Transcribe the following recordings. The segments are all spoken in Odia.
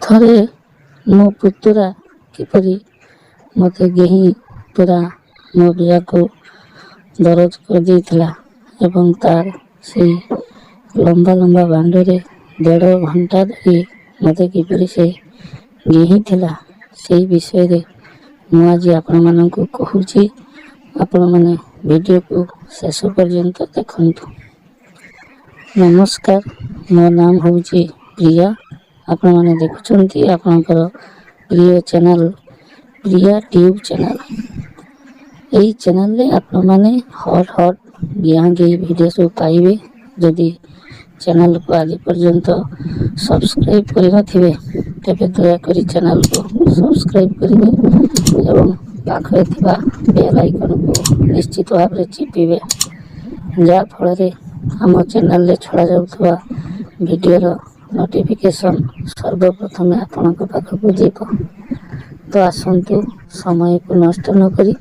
ଥରେ ମୋ ପୁତୁରା କିପରି ମୋତେ ଗେହି ପୁରା ମୋ ବିଆକୁ ଦରଜ କରିଦେଇଥିଲା ଏବଂ ତାର ସେଇ ଲମ୍ବା ଲମ୍ବା ବାଣ୍ଡରେ 1.5 ଘଣ୍ଟା ଧରି ମୋତେ କିପରି ସେ ଗେହିଥିଲା ସେଇ ବିଷୟରେ ମୁଁ ଆଜି ଆପଣମାନଙ୍କୁ କହୁଛି। ଆପଣମାନେ ଭିଡ଼ିଓକୁ ଶେଷ ପର୍ଯ୍ୟନ୍ତ ଦେଖନ୍ତୁ। ନମସ୍କାର, ମୋ ନାମ ହେଉଛି ପ୍ରିୟା। ଆପଣମାନେ ଦେଖୁଛନ୍ତି ଆପଣଙ୍କର ପ୍ରିୟ ଚ୍ୟାନେଲ ପ୍ରିୟା ଟ୍ୟୁବ୍ ଚ୍ୟାନେଲ। ଏହି ଚ୍ୟାନେଲରେ ଆପଣମାନେ ହଟ୍ ଗେହାଁ ଭିଡ଼ିଓ ସବୁ ପାଇବେ। ଯଦି ଚ୍ୟାନେଲକୁ ଆଜି ପର୍ଯ୍ୟନ୍ତ ସବସ୍କ୍ରାଇବ୍ କରିନଥିବେ ତେବେ ଦୟାକରି ଚ୍ୟାନେଲକୁ ସବସ୍କ୍ରାଇବ୍ କରିବେ ଏବଂ ପାଖରେ ଥିବା ବେଲ୍ ଆଇକନକୁ ନିଶ୍ଚିତ ଭାବରେ ଚିପିବେ, ଯାହାଫଳରେ ଆମ ଚ୍ୟାନେଲରେ ଛଡ଼ାଯାଉଥିବା ଭିଡ଼ିଓର ନୋଟିଫିକେସନ୍ ସର୍ବପ୍ରଥମେ ଆପଣଙ୍କ ପାଖକୁ ଯିବ। ତ ଆସନ୍ତୁ ସମୟକୁ ନଷ୍ଟ ନକରି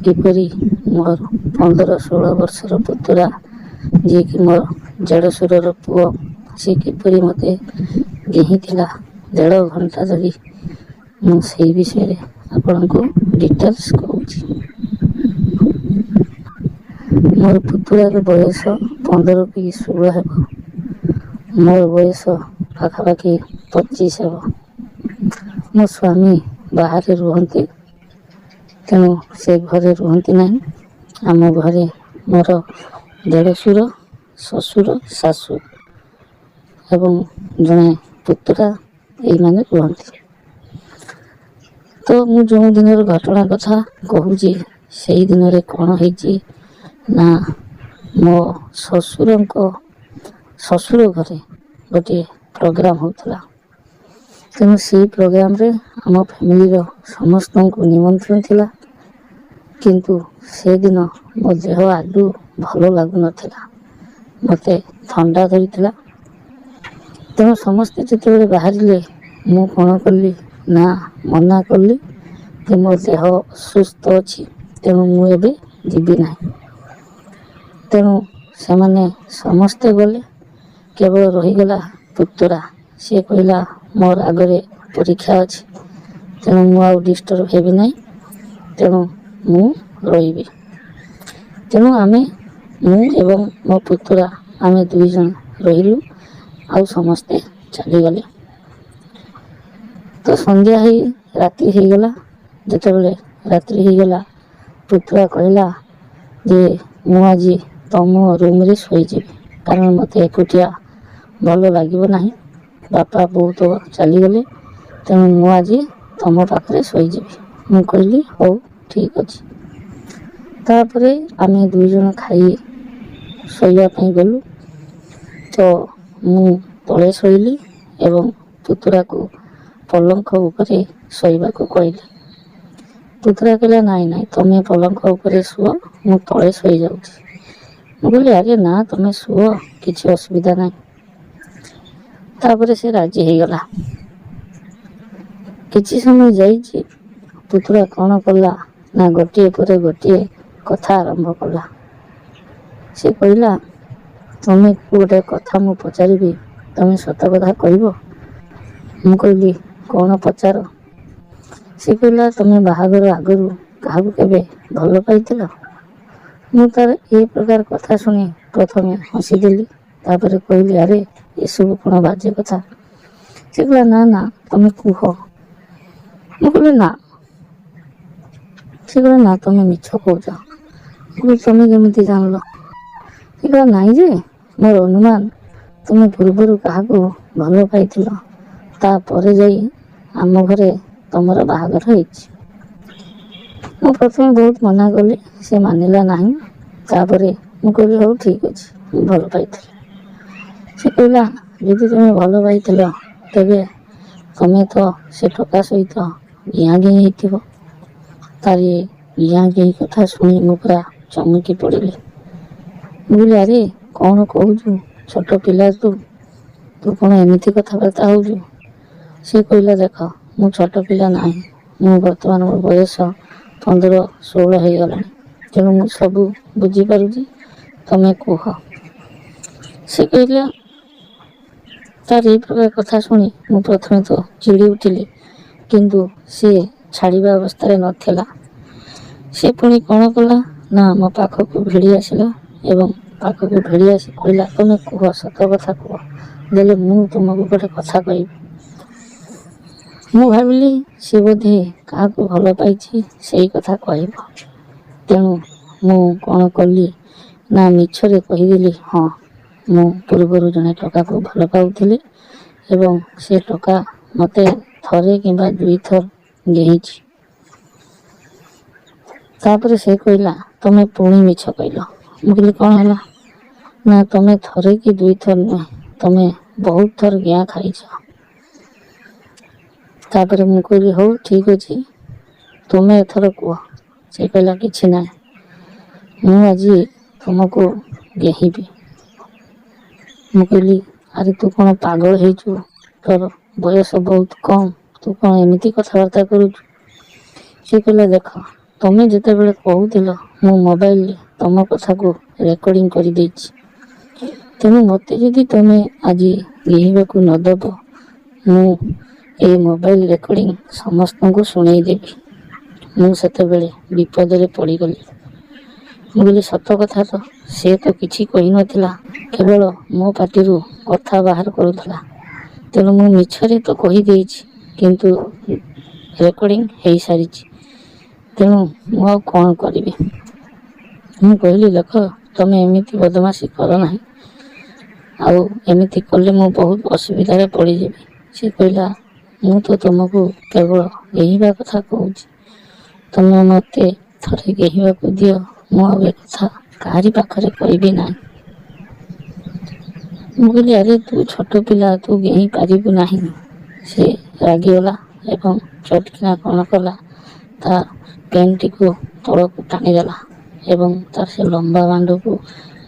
କିପରି ମୋର 15-16 ବର୍ଷର ପୁତୁରା, ଯିଏକି ମୋର ଦେଢ଼ଶୁରର ପୁଅ, ସେ କିପରି ମୋତେ ଗେହିଥିଲା 1.5 ଘଣ୍ଟା ଧରି, ମୁଁ ସେଇ ବିଷୟରେ ଆପଣଙ୍କୁ ଡିଟେଲ୍ସ କହୁଛି। ମୋର ପୁତୁରାର ବୟସ 15 କି 16 ହେବ। ମୋର ବୟସ ପାଖାପାଖି 25 ହେବ। ମୋ ସ୍ୱାମୀ ବାହାରେ ରୁହନ୍ତି, ତେଣୁ ସେ ଘରେ ରୁହନ୍ତି ନାହିଁ। ଆମ ଘରେ ମୋର ଦେଢ଼ଶୁର, ଶ୍ୱଶୁର, ଶାଶୁ ଏବଂ ଜଣେ ପୁତୁରା ଏଇମାନେ ରୁହନ୍ତି। ତ ମୁଁ ଯେଉଁ ଦିନର ଘଟଣା କଥା କହୁଛି, ସେଇ ଦିନରେ କ'ଣ ହେଇଛି ନା, ମୋ ଶ୍ୱଶୁର ଘରେ ଗୋଟିଏ ପ୍ରୋଗ୍ରାମ୍ ହେଉଥିଲା। ତେଣୁ ସେଇ ପ୍ରୋଗ୍ରାମରେ ଆମ ଫ୍ୟାମିଲିର ସମସ୍ତଙ୍କୁ ନିମନ୍ତ୍ରଣ ଥିଲା। କିନ୍ତୁ ସେଦିନ ମୋ ଦେହ ଆଦୌ ଭଲ ଲାଗୁନଥିଲା। ମୋତେ ଥଣ୍ଡା ଧରିଥିଲା। ତେଣୁ ସମସ୍ତେ ଯେତେବେଳେ ବାହାରିଲେ, ମୁଁ କ'ଣ କଲି ନା ମନା କଲି ଯେ ମୋ ଦେହ ଅସୁସ୍ଥ ଅଛି, ତେଣୁ ମୁଁ ଏବେ ଯିବି ନାହିଁ। ତେଣୁ ସେମାନେ ସମସ୍ତେ ଗଲେ, କେବଳ ରହିଗଲା ପୁତୁରା। ସିଏ କହିଲା ମୋର ଆଗରେ ପରୀକ୍ଷା ଅଛି, ତେଣୁ ମୁଁ ଆଉ ଡିଷ୍ଟର୍ବ ହେବି ନାହିଁ, ତେଣୁ ମୁଁ ରହିବି। ତେଣୁ ମୁଁ ଏବଂ ମୋ ପୁତୁରା ଆମେ 2 ଜଣ ରହିଲୁ, ଆଉ ସମସ୍ତେ ଚାଲିଗଲେ। ତ ସନ୍ଧ୍ୟା ରାତ୍ରି ହେଇଗଲା। ଯେତେବେଳେ ରାତ୍ରି ହେଇଗଲା, ପୁତୁରା କହିଲା ଯେ ମୁଁ ଆଜି ତମ ରୁମ୍ରେ ଶୋଇଯିବି, କାରଣ ମୋତେ ଏକୁଟିଆ ଭଲ ଲାଗିବ ନାହିଁ। ବାପା ବୋଉ ତ ଚାଲିଗଲେ, ତେଣୁ ମୁଁ ଆଜି ତମ ପାଖରେ ଶୋଇଯିବି। ମୁଁ କହିଲି ହଉ ଠିକ୍ ଅଛି। ତାପରେ ଆମେ 2 ଜଣ ଖାଇ ଶୋଇବା ପାଇଁ ଗଲୁ। ତ ମୁଁ ତଳେ ଶୋଇଲି ଏବଂ ପୁତୁରାକୁ ପଲଙ୍କ ଉପରେ ଶୋଇବାକୁ କହିଲି। ପୁତୁରା କହିଲା ନାଇଁ ତମେ ପଲଙ୍କ ଉପରେ ଶୁଅ, ମୁଁ ତଳେ ଶୋଇଯାଉଛି। ମୁଁ କହିଲି ଆରେ ନା, ତମେ ଶୁଅ, କିଛି ଅସୁବିଧା ନାହିଁ। ତାପରେ ସେ ରାଜି ହେଇଗଲା। କିଛି ସମୟ ଯାଇଛି, ପୁତୁରା କ'ଣ କଲା ନା ଗୋଟିଏ ପରେ ଗୋଟିଏ କଥା ଆରମ୍ଭ କଲା। ସେ କହିଲା ତମକୁ ଗୋଟେ କଥା ମୁଁ ପଚାରିବି, ତମେ ସତ କଥା କହିବ? ମୁଁ କହିଲି କ'ଣ ପଚାର? ସେ କହିଲା ତମେ ବାହାଘର ଆଗରୁ କାହାକୁ କେବେ ଭଲ ପାଇଥିଲ? ମୁଁ ତାର এই ପ୍ରକାର କଥା ଶୁଣି ପ୍ରଥମେ ହସିଦେଲି, ତାପରେ କହିଲି ଆରେ ଏସବୁ କ'ଣ ବାଜେ କଥା? ସେ କହିଲା ନା ତମେ କୁହ। ମୁଁ କହିଲି ନା। ସେ କହିଲା ନା ତମେ ମିଛ କହୁଛ। ମୁଁ କହିଲି ତମେ କେମିତି ଜାଣିଲ? ସେ କହିଲା ନାଇଁ ଯେ ମୋର ଅନୁମାନ ତୁମେ ପୂର୍ବରୁ କାହାକୁ ଭଲ ପାଇଥିଲ, ତାପରେ ଯାଇ ଆମ ଘରେ ତମର ବାହାଘର ହେଇଛି। ମୁଁ ପ୍ରଥମେ ବହୁତ ମନା କଲି, ସେ ମାନିଲା ନାହିଁ। ତାପରେ ମୁଁ କହିଲି ହଉ ଠିକ୍ ଅଛି, ମୁଁ ଭଲ ପାଇଥିଲି। ସେ କହିଲା ଯଦି ତୁମେ ଭଲ ପାଇଥିଲ, ତେବେ ତମେ ତ ସେ ଟୋକା ସହିତ ଗିଆଁ ହେଇଥିବ। ତାର ଗିଆଁ କଥା ଶୁଣି ମୁଁ ପୁରା ଚମକି ପଡ଼ିଲି। ମୁଁ କହିଲି ଆରେ କ'ଣ କହୁଛୁ, ଛୋଟ ପିଲା ତୁ କ'ଣ ଏମିତି କଥାବାର୍ତ୍ତା ହେଉଛୁ? ସେ କହିଲା ଦେଖ ମୁଁ ଛୋଟ ପିଲା ନାହିଁ, ମୁଁ ବର୍ତ୍ତମାନ ମୋ ବୟସ 15-16 ହେଇଗଲାଣି, ତେଣୁ ମୁଁ ସବୁ ବୁଝିପାରୁଛି, ତମେ କୁହ। ସେ କହିଲା ତାର ଏଇ ପ୍ରକାର କଥା ଶୁଣି ମୁଁ ପ୍ରଥମେ ତ ଚିଡ଼ି ଉଠିଲି, କିନ୍ତୁ ସେ ଛାଡ଼ିବା ଅବସ୍ଥାରେ ନଥିଲା। ସେ ପୁଣି କ'ଣ କଲା ନା ମୋ ପାଖକୁ ଭିଡ଼ି ଆସିଲା ଏବଂ ପାଖକୁ ଭିଡ଼ି ଆସି କହିଲା, ତମେ କୁହ, ସତ କଥା କୁହ, ଦେଲେ ମୁଁ ତୁମକୁ ଗୋଟେ କଥା କହିବି। ମୁଁ ଭାବିଲି ସେ ବୋଧେ କାହାକୁ ଭଲ ପାଇଛି, ସେଇ କଥା କହିବ। ତେଣୁ ମୁଁ କ'ଣ କଲି ନା ମିଛରେ କହିଦେଲି, ହଁ, ମୁଁ ପୂର୍ବରୁ ଜଣେ ଟୋକାକୁ ଭଲ ପାଉଥିଲି ଏବଂ ସେ ଟୋକା ମୋତେ ଥରେ କିମ୍ବା ଦୁଇଥର ଘେନିଛି। ତାପରେ ସେ କହିଲା, ତମେ ପୁଣି ମିଛ କହିଲ। ମୁଁ କହିଲି, କ'ଣ ହେଲା? ନା, ତମେ ଥରେ କି ଦୁଇଥର ନୁହେଁ, ତମେ ବହୁତ ଥର ଗିଆଁ ଖାଇଛ। ତାପରେ ମୁଁ କହିଲି, ହଉ ଠିକ୍ ଅଛି, ତୁମେ ଏଥର କୁହ। ସେ କହିଲା, କିଛି ନାହିଁ, ମୁଁ ଆଜି ତୁମକୁ ଗେହିବି। ମୁଁ କହିଲି, ଆରେ ତୁ କ'ଣ ପାଗଳ ହେଇଛୁ? ତୋର ବୟସ ବହୁତ କମ୍, ତୁ କ'ଣ ଏମିତି କଥାବାର୍ତ୍ତା କରୁଛୁ? ସେ କହିଲା, ଦେଖ, ତମେ ଯେତେବେଳେ କହୁଥିଲ ମୁଁ ମୋବାଇଲରେ ତମ କଥାକୁ ରେକର୍ଡ଼ିଂ କରିଦେଇଛି। ତେଣୁ ମୋତେ ଯଦି ତମେ ଆଜି ଗେହିବାକୁ ନ ଦେବ, ମୁଁ ଏଇ ମୋବାଇଲ ରେକର୍ଡ଼ିଂ ସମସ୍ତଙ୍କୁ ଶୁଣେଇଦେବି। ମୁଁ ସେତେବେଳେ ବିପଦରେ ପଡ଼ିଗଲି। ମୁଁ କହିଲି, ସତ କଥା ତ? ସେ ତ କିଛି କହିନଥିଲା, କେବଳ ମୋ ପାଟିରୁ କଥା ବାହାର କରୁଥିଲା। ତେଣୁ ମୁଁ ମିଛରେ ତ କହିଦେଇଛି, କିନ୍ତୁ ରେକର୍ଡ଼ିଂ ହେଇସାରିଛି। ତେଣୁ ମୁଁ ଆଉ କ'ଣ କରିବି? ମୁଁ କହିଲି, ଦେଖ, ତମେ ଏମିତି ବଦମାସି କର ନାହିଁ, ଆଉ ଏମିତି କଲେ ମୁଁ ବହୁତ ଅସୁବିଧାରେ ପଡ଼ିଯିବି। ସେ କହିଲା, ମୁଁ ତ ତୁମକୁ କେବଳ ଗେହିବା କଥା କହୁଛି, ତମେ ମୋତେ ଥରେ ଗେହିବାକୁ ଦିଅ, ମୁଁ ଆଉ ଏ କଥା କାହାରି ପାଖରେ କହିବି ନାହିଁ। ମୁଁ କହିଲି, ଆରେ ତୁ ଛୋଟ ପିଲା, ତୁ ଗେହି ପାରିବୁ ନାହିଁ। ସେ ରାଗିଗଲା ଏବଂ ଚଟକିନା କ'ଣ କଲା, ତା ପେନ୍ଟିକୁ ତଳକୁ ଟାଣିଦେଲା ଏବଂ ତାର ସେ ଲମ୍ବା ବାଣ୍ଡକୁ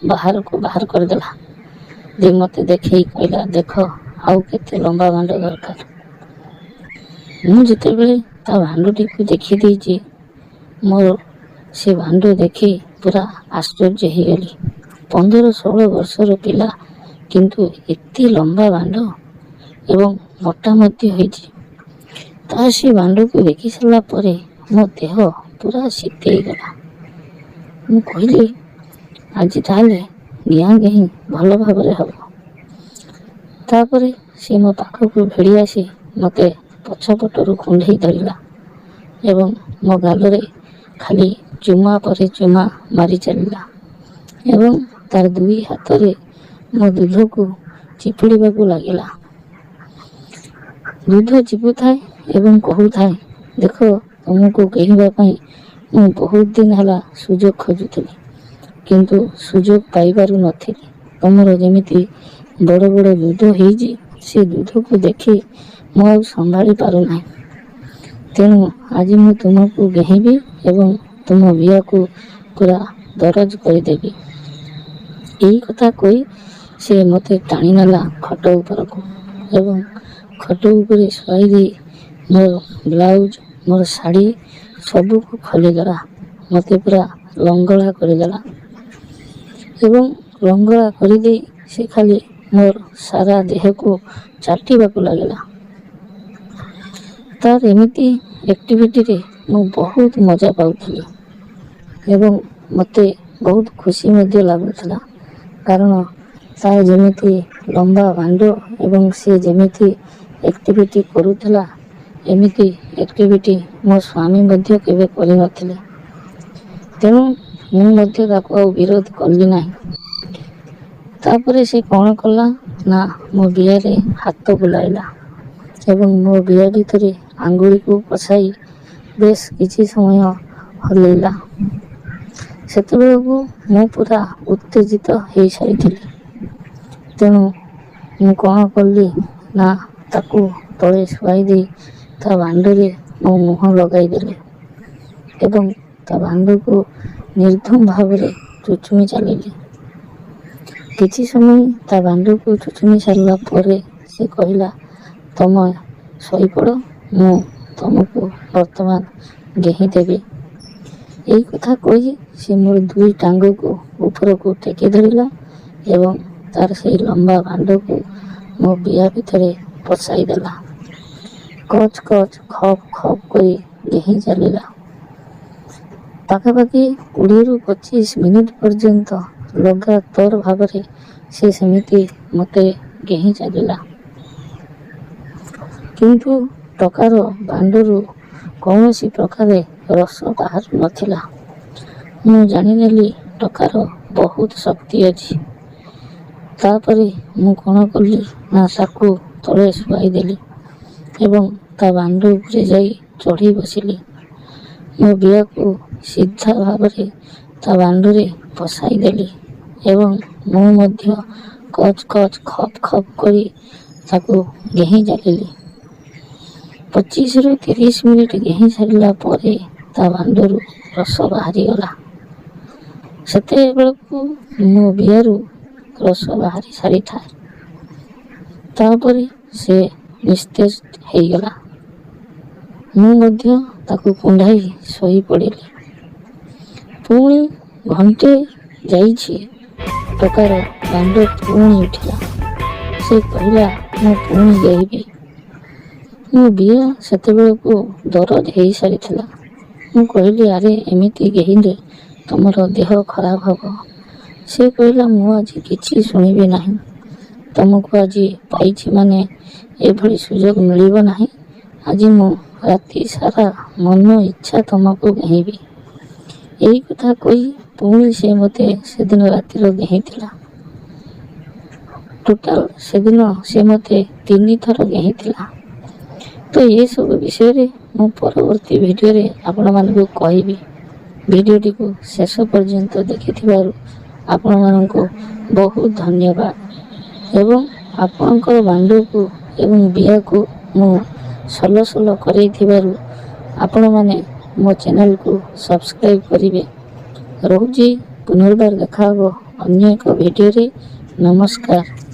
ବାହାର କରିଦେଲା। ଯେ ମୋତେ ଦେଖେଇ କହିଲା, ଦେଖ, ଆଉ କେତେ ଲମ୍ବା ବାଣ୍ଡ ଦରକାର। ମୁଁ ଯେତେବେଳେ ତା ଭାଣ୍ଡଟିକୁ ଦେଖିଦେଇଛି, ମୋର ସେ ଭାଣ୍ଡ ଦେଖି ପୁରା ଆଶ୍ଚର୍ଯ୍ୟ ହେଇଗଲି। 15-16 ବର୍ଷର ପିଲା, କିନ୍ତୁ ଏତେ ଲମ୍ବା ଭାଣ୍ଡ ଏବଂ ମୋଟା ମଧ୍ୟ ହୋଇଛି। ତା ସେ ଭାଣ୍ଡକୁ ଦେଖି ସାରିଲା ପରେ ମୋ ଦେହ ପୁରା ଶୀତେଇଗଲା। ମୁଁ କହିଲି, ଆଜି ତାହେଲେ ଗିଆଁ ଗେହି ଭଲ ଭାବରେ ହେବ। ତାପରେ ସେ ମୋ ପାଖକୁ ଭିଡ଼ି ଆସି ମୋତେ ପଛପଟରୁ କୁଣ୍ଢେଇ ଧରିଲା ଏବଂ ମୋ ଗାଲରେ ଖାଲି ଚୁମା ପରେ ଚୁମା ମାରି ଚାଲିଲା ଏବଂ ତାର ଦୁଇ ହାତରେ ମୋ ଦୁଧକୁ ଚିପୁଡ଼ିବାକୁ ଲାଗିଲା। ଦୁଧ ଚିପୁଥାଏ ଏବଂ କହୁଥାଏ, ଦେଖ, ତୁମକୁ ଗେହିବା ପାଇଁ ମୁଁ ବହୁତ ଦିନ ହେଲା ସୁଯୋଗ ଖୋଜୁଥିଲି, କିନ୍ତୁ ସୁଯୋଗ ପାଇପାରୁନଥିଲି। ତୁମର ଯେମିତି ବଡ଼ ବଡ଼ ଦୁଧ ହେଇଛି, ସେ ଦୁଧକୁ ଦେଖି ମୁଁ ଆଉ ସମ୍ଭାଳି ପାରୁନାହିଁ। ତେଣୁ ଆଜି ମୁଁ ତୁମକୁ ଗେହିବି ଏବଂ ତୁମ ବିହାକୁ ପୁରା ଦରଜ କରିଦେବି। ଏହି କଥା କହି ସେ ମୋତେ ଟାଣି ନେଲା ଖଟ ଉପରକୁ ଏବଂ ଖଟ ଉପରେ ଶୁଆଇ ଦେଇ ମୋର ବ୍ଲାଉଜ, ମୋର ଶାଢ଼ୀ ସବୁକୁ ଖୋଲିଦେଲା। ମୋତେ ପୁରା ଲଙ୍ଗଳା କରିଦେଲା ଏବଂ ଲଙ୍ଗଳା କରିଦେଇ ସେ ଖାଲି ମୋର ସାରା ଦେହକୁ ଚାଟିବାକୁ ଲାଗିଲା। ତାର ଏମିତି ଆକ୍ଟିଭିଟିରେ ମୁଁ ବହୁତ ମଜା ପାଉଥିଲି ଏବଂ ମୋତେ ବହୁତ ଖୁସି ମଧ୍ୟ ଲାଗୁଥିଲା, କାରଣ ତାର ଯେମିତି ଲମ୍ବା ଭାଣ୍ଡ ଏବଂ ସେ ଯେମିତି ଆକ୍ଟିଭିଟି କରୁଥିଲା, ଏମିତି ଆକ୍ଟିଭିଟି ମୋ ସ୍ୱାମୀ ମଧ୍ୟ କେବେ କରିନଥିଲେ। ତେଣୁ ମୁଁ ମଧ୍ୟ ତାକୁ ଆଉ ବିରୋଧ କଲି ନାହିଁ। ତାପରେ ସେ କ'ଣ କଲା ନା ମୋ ବିହାରେ ହାତ ବୁଲାଇଲା ଏବଂ ମୋ ବିହା ଭିତରେ ଆଙ୍ଗୁଳିକୁ ପଶାଇ ବେଶ କିଛି ସମୟ ହଲେଇଲା। ସେତେବେଳକୁ ମୁଁ ପୁରା ଉତ୍ତେଜିତ ହେଇସାରିଥିଲି। ତେଣୁ ମୁଁ କ'ଣ କଲି ନା ତାକୁ ତଳେ ଶୁଆଇ ଦେଇ ତା ଭାଣ୍ଡରେ ମୋ ମୁହଁ ଲଗାଇଦେଲି ଏବଂ ତା ଭାଣ୍ଡକୁ ନିର୍ଦ୍ଧୁମ ଭାବରେ ଚୁଚୁମି ଚାଲିଲି। କିଛି ସମୟ ତା ଭାଣ୍ଡକୁ ଚୁଚୁମି ସାରିଲା ପରେ ସେ କହିଲା, ତମେ ଶୋଇପଡ଼, ମୁଁ ତୁମକୁ ବର୍ତ୍ତମାନ ଗେହିଦେବି। ଏହି କଥା କହି ସେ ମୋର ଦୁଇ ଟାଙ୍ଗକୁ ଉପରକୁ ଟେକି ଧରିଲା ଏବଂ ତାର ସେହି ଲମ୍ବା ଭାଣ୍ଡକୁ ମୋ ବିଆ ଭିତରେ ପଶାଇ ଦେଲା। କଚ୍ କଚ୍ ଖପ୍ ଖପ୍ କରି ଡେଇଁ ଚାଲିଲା। ପାଖାପାଖି 20ରୁ 25 ମିନିଟ୍ ପର୍ଯ୍ୟନ୍ତ ଲଗାତର ଭାବରେ ସେ ସେମିତି ମୋତେ ଡେଇଁ ଚାଲିଲା। କିନ୍ତୁ ଟକାର ବାଣ୍ଡରୁ କୌଣସି ପ୍ରକାରେ ରସ ବାହାରୁ ନଥିଲା। ମୁଁ ଜାଣିନେଲି ଟକାର ବହୁତ ଶକ୍ତି ଅଛି। ତାପରେ ମୁଁ କ'ଣ କଲି ନା ତାକୁ ତଳେ ଶୁଆଇଦେଲି ଏବଂ ତା ବାଣ୍ଡ ଉପରେ ଯାଇ ଚଢ଼ି ବସିଲି। ମୋ ବିଆକୁ ସିଧା ଭାବରେ ତା ବାଣ୍ଡରେ ପଶାଇଦେଲି ଏବଂ ମୁଁ ମଧ୍ୟ କଚ୍ କଚ୍ ଖପ୍ ଖପ୍ କରି ତାକୁ ଡେଇଁ ଚାଲିଲି। 25ରୁ 30 ମିନିଟ୍ ଡେଇଁ ସାରିଲା ପରେ ତା ବାଣ୍ଡରୁ ରସ ବାହାରିଗଲା। ସେତେବେଳକୁ ମୋ ବିଆରୁ ରସ ବାହାରି ସାରିଥାଏ। ତାପରେ ସେ ନିସ୍ତେଜ ହେଇଗଲା। ମୁଁ ମଧ୍ୟ ତାକୁ କୁଣ୍ଢାଇ ଶୋଇପଡ଼ିଲି। ପୁଣି ଘଣ୍ଟେ ଯାଇଛି, ଟୋକାର ବାଣ୍ଡ ପୁଣି ଉଠିଲା। ସେ କହିଲା, ମୁଁ ପୁଣି ଗେଇବି। ମୋ ବିଆ ସେତେବେଳକୁ ଦରଜ ହେଇସାରିଥିଲା। ମୁଁ କହିଲି, ଆରେ ଏମିତି ଗେଇଲେ ତମର ଦେହ ଖରାପ ହେବ। ସେ କହିଲା, ମୁଁ ଆଜି କିଛି ଶୁଣିବି ନାହିଁ। ତମକୁ ଆଜି ପାଇଛି ମାନେ ଏଭଳି ସୁଯୋଗ ମିଳିବ ନାହିଁ। ଆଜି ମୁଁ ରାତି ସାରା ମନ ଇଚ୍ଛା ତମକୁ ଗେଇବି। ଏଇ କଥା କହି ପୁଣି ସେ ମୋତେ ସେଦିନ ରାତିରେ ଗେଇଥିଲା। ଟୋଟାଲ ସେଦିନ ସେ ମୋତେ 3 ଥର ଗେଇଥିଲା। ତ ଏସବୁ ବିଷୟରେ ମୁଁ ପରବର୍ତ୍ତୀ ଭିଡ଼ିଓରେ ଆପଣମାନଙ୍କୁ କହିବି। ଭିଡ଼ିଓଟିକୁ ଶେଷ ପର୍ଯ୍ୟନ୍ତ ଦେଖିଥିବାରୁ ଆପଣମାନଙ୍କୁ ବହୁତ ଧନ୍ୟବାଦ ଏବଂ ଆପଣଙ୍କର ବାଣ୍ଡକୁ ଏବଂ ବିଆକୁ ମୁଁ ସଲ ସଲ କରେଇଥିବାରୁ ଆପଣମାନେ ମୋ ଚ୍ୟାନେଲକୁ ସବସ୍କ୍ରାଇବ୍ କରିବେ। ରହୁଛି, ପୁନର୍ବାର ଦେଖା ହେବ ଅନ୍ୟ ଏକ ଭିଡ଼ିଓରେ। ନମସ୍କାର।